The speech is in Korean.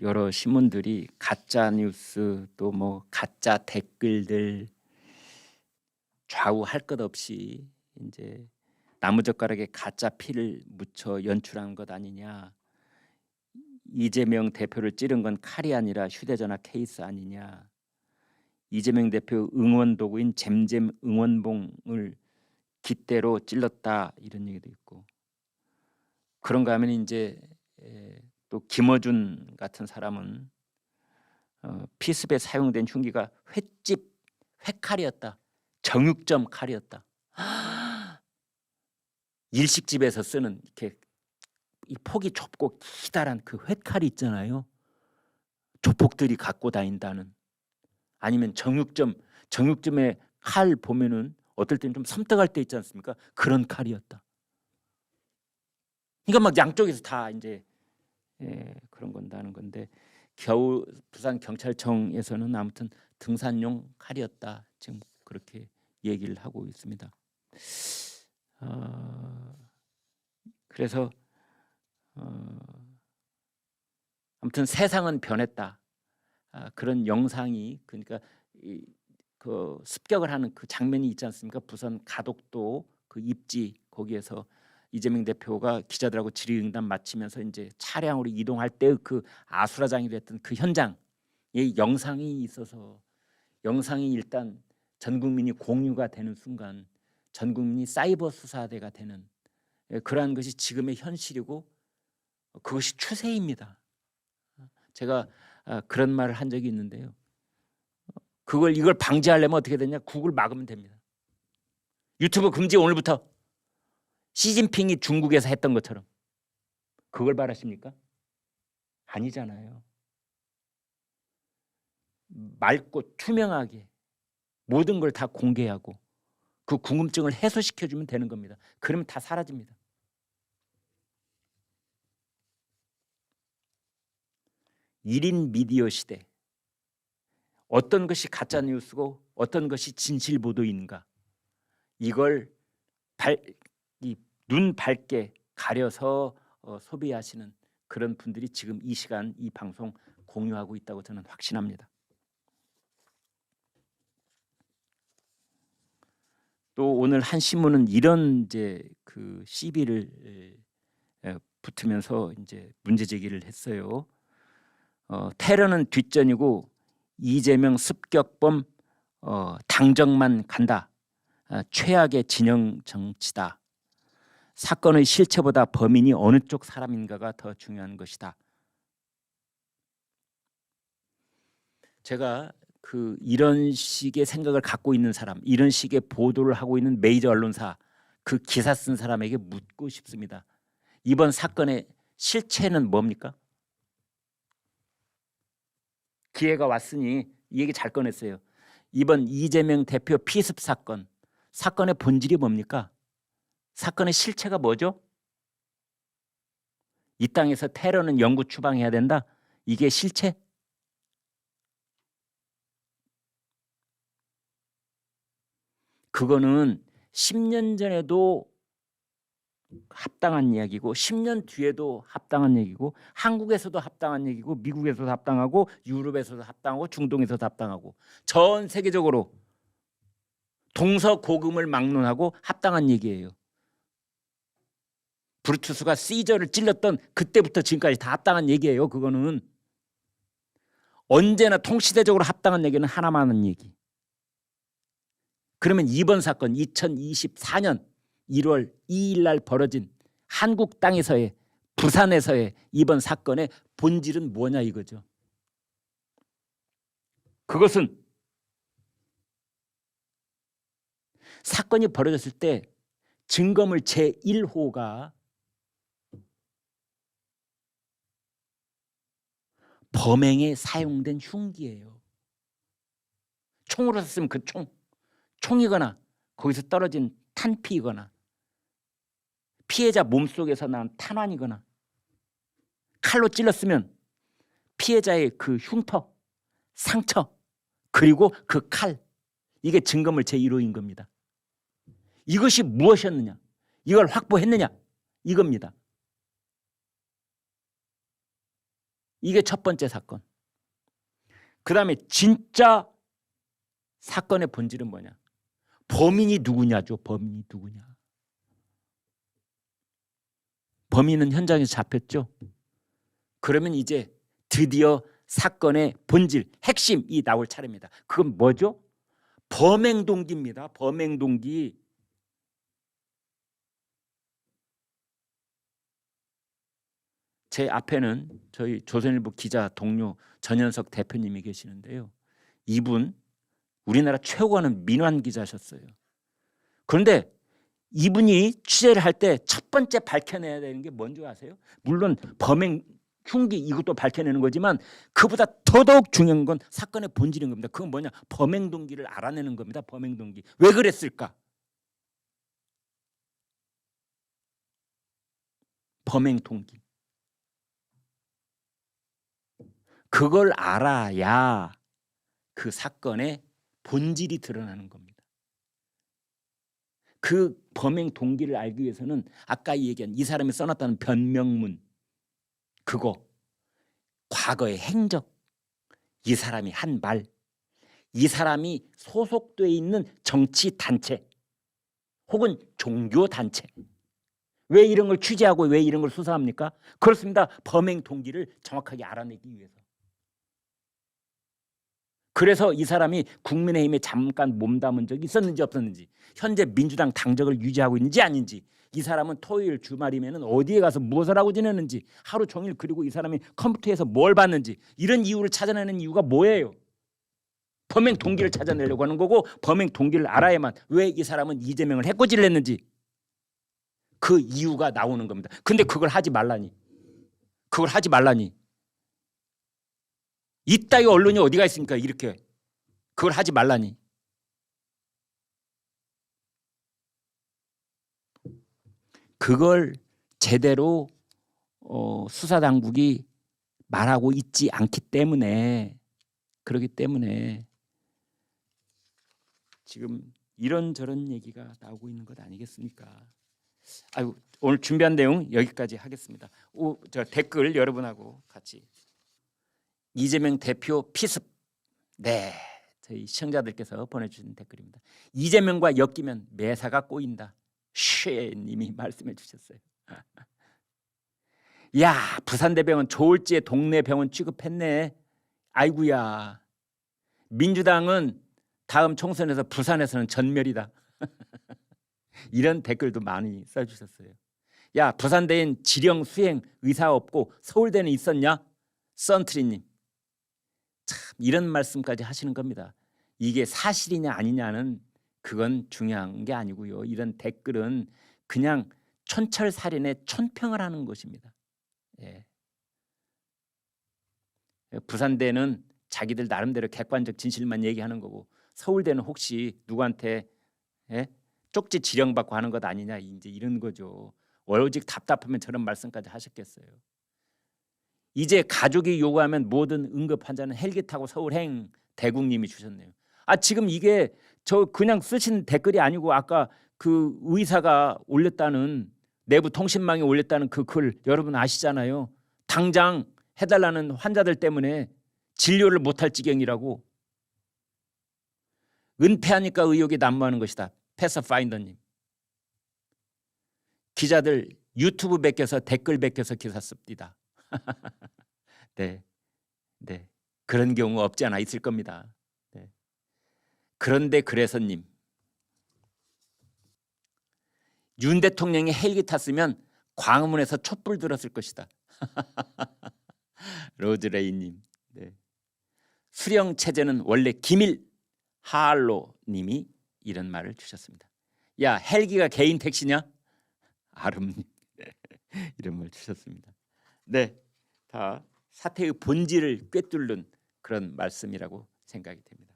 여러 신문들이 가짜 뉴스 또 뭐 가짜 댓글들 좌우 할 것 없이 이제 나무젓가락에 가짜 피를 묻혀 연출한 것 아니냐. 이재명 대표를 찌른 건 칼이 아니라 휴대전화 케이스 아니냐. 이재명 대표 응원 도구인 잼잼 응원봉을 깃대로 찔렀다 이런 얘기도 있고. 그런가 하면 이제 또 김어준 같은 사람은 피습에 사용된 흉기가 횟집 회칼이었다. 정육점 칼이었다. 일식집에서 쓰는 이렇게 이 폭이 좁고 기다란 그 회칼이 있잖아요. 조폭들이 갖고 다닌다는. 아니면 정육점의 칼 보면은 어떨 때는 좀 섬뜩할 때 있지 않습니까? 그런 칼이었다. 그러니까 막 양쪽에서 다 이제 그런 건다는 건데 겨우 부산 경찰청에서는 아무튼 등산용 칼이었다. 지금 그렇게 얘기를 하고 있습니다. 그래서 아무튼 세상은 변했다. 그런 영상이 그러니까 그 습격을 하는 그 장면이 있지 않습니까? 부산 가덕도 그 입지 거기에서 이재명 대표가 기자들하고 질의응답 마치면서 이제 차량으로 이동할 때 그 아수라장이 됐던 그 현장에 영상이 있어서 영상이 일단 전 국민이 공유가 되는 순간 전 국민이 사이버 수사대가 되는 그러한 것이 지금의 현실이고 그것이 추세입니다. 제가 그런 말을 한 적이 있는데요. 이걸 방지하려면 어떻게 되냐? 구글 막으면 됩니다. 유튜브 금지 오늘부터. 시진핑이 중국에서 했던 것처럼. 그걸 바라십니까? 아니잖아요. 맑고 투명하게 모든 걸 다 공개하고 그 궁금증을 해소시켜주면 되는 겁니다. 그러면 다 사라집니다. 일인 미디어 시대. 어떤 것이 가짜 뉴스고 어떤 것이 진실 보도인가. 이걸 눈 밝게 가려서 소비하시는 그런 분들이 지금 이 시간 이 방송 공유하고 있다고 저는 확신합니다. 또 오늘 한 신문은 이런 이제 그 시비를 붙으면서 이제 문제 제기를 했어요. 테러는 뒷전이고 이재명 습격범 당정만 간다. 최악의 진영 정치다. 사건의 실체보다 범인이 어느 쪽 사람인가가 더 중요한 것이다. 제가 이런 식의 생각을 갖고 있는 사람, 이런 식의 보도를 하고 있는 메이저 언론사, 그 기사 쓴 사람에게 묻고 싶습니다. 이번 사건의 실체는 뭡니까? 기회가 왔으니 이 얘기 잘 꺼냈어요. 이번 이재명 대표 피습 사건, 사건의 본질이 뭡니까? 사건의 실체가 뭐죠? 이 땅에서 테러는 영구 추방해야 된다. 이게 실체? 그거는 10년 전에도 합당한 이야기고 10년 뒤에도 합당한 얘기고 한국에서도 합당한 얘기고 미국에서도 합당하고 유럽에서도 합당하고 중동에서도 합당하고 전 세계적으로 동서고금을 막론하고 합당한 얘기예요. 브루투스가 시저를 찔렀던 그때부터 지금까지 다 합당한 얘기예요. 그거는 언제나 통시대적으로 합당한 얘기는 하나만 하는 얘기. 그러면 이번 사건 2024년 1월 2일 날 벌어진 한국 땅에서의 부산에서의 이번 사건의 본질은 뭐냐 이거죠. 그것은 사건이 벌어졌을 때 증거물 제1호가 범행에 사용된 흉기예요. 총으로 쐈으면 그 총이거나 거기서 떨어진 탄피이거나 피해자 몸속에서 난 탄환이거나 칼로 찔렀으면 피해자의 그 흉터, 상처 그리고 그 칼, 이게 증거물 제1호인 겁니다. 이것이 무엇이었느냐, 이걸 확보했느냐 이겁니다. 이게 첫 번째 사건. 그다음에 진짜 사건의 본질은 뭐냐? 범인이 누구냐죠. 범인이 누구냐? 범인은 현장에서 잡혔죠. 그러면 이제 드디어 사건의 본질, 핵심이 나올 차례입니다. 그건 뭐죠? 범행 동기입니다. 범행 동기. 제 앞에는 저희 조선일보 기자 동료 전현석 대표님이 계시는데요. 이분 우리나라 최고하는 민환 기자셨어요. 그런데 이분이 취재를 할 때 첫 번째 밝혀내야 되는 게 뭔지 아세요? 물론 범행 흉기 이것도 밝혀내는 거지만 그보다 더더욱 중요한 건 사건의 본질인 겁니다. 그건 뭐냐? 범행 동기를 알아내는 겁니다. 범행 동기. 왜 그랬을까? 범행 동기. 그걸 알아야 그 사건의 본질이 드러나는 겁니다. 그 범행 동기를 알기 위해서는 아까 얘기한 이 사람이 써놨다는 변명문, 그거, 과거의 행적, 이 사람이 한 말, 이 사람이 소속돼 있는 정치 단체 혹은 종교 단체, 왜 이런 걸 취재하고 왜 이런 걸 수사합니까? 그렇습니다. 범행 동기를 정확하게 알아내기 위해서. 그래서 이 사람이 국민의힘에 잠깐 몸담은 적이 있었는지 없었는지, 현재 민주당 당적을 유지하고 있는지 아닌지, 이 사람은 토요일 주말이면 어디에 가서 무엇을 하고 지내는지, 하루 종일, 그리고 이 사람이 컴퓨터에서 뭘 봤는지, 이런 이유를 찾아내는 이유가 뭐예요? 범행 동기를 찾아내려고 하는 거고, 범행 동기를 알아야만 왜 이 사람은 이재명을 해코지를 했는지 그 이유가 나오는 겁니다. 근데 그걸 하지 말라니. 그걸 하지 말라니. 이따위 언론이 어디가 있습니까? 이렇게. 그걸 하지 말라니. 그걸 제대로 수사당국이 말하고 있지 않기 때문에, 그렇기 때문에 지금 이런저런 얘기가 나오고 있는 것 아니겠습니까? 아유, 오늘 준비한 내용 여기까지 하겠습니다. 저 댓글 여러분하고 같이. 이재명 대표 피습. 네, 저희 시청자들께서 보내주신 댓글입니다. 이재명과 엮이면 매사가 꼬인다. 쉐님이 말씀해 주셨어요. 야, 부산대병원 조을지에 동네 병원 취급했네. 아이구야. 민주당은 다음 총선에서 부산에서는 전멸이다. 이런 댓글도 많이 써주셨어요. 야, 부산대엔 지령 수행 의사 없고 서울대는 있었냐? 썬트리님. 참 이런 말씀까지 하시는 겁니다. 이게 사실이냐 아니냐는 그건 중요한 게 아니고요. 이런 댓글은 그냥 촌철살인의 촌평을 하는 것입니다. 예. 부산대는 자기들 나름대로 객관적 진실만 얘기하는 거고, 서울대는 혹시 누구한테 쪽지 지령받고 하는 것 아니냐, 이제 이런 거죠. 오직 답답하면 저런 말씀까지 하셨겠어요. 이제 가족이 요구하면 모든 응급 환자는 헬기 타고 서울행. 대국님이 주셨네요. 지금 이게 저 그냥 쓰신 댓글이 아니고 아까 그 의사가 올렸다는, 내부 통신망에 올렸다는 그 글 여러분 아시잖아요. 당장 해달라는 환자들 때문에 진료를 못할 지경이라고. 은폐하니까 의혹이 난무하는 것이다. 패서파인더님. 기자들 유튜브 베껴서 댓글 베껴서 기사 씁니다. 네, 네, 그런 경우 없지 않아 있을 겁니다. 네. 그런데 그래서님, 윤 대통령이 헬기 탔으면 광화문에서 촛불 들었을 것이다. 로즈레이님. 네. 수령 체제는 원래 기밀. 하알로님이 이런 말을 주셨습니다. 야, 헬기가 개인 택시냐? 아름님. 이런 말 주셨습니다. 네, 다 사태의 본질을 꿰뚫는 그런 말씀이라고 생각이 됩니다.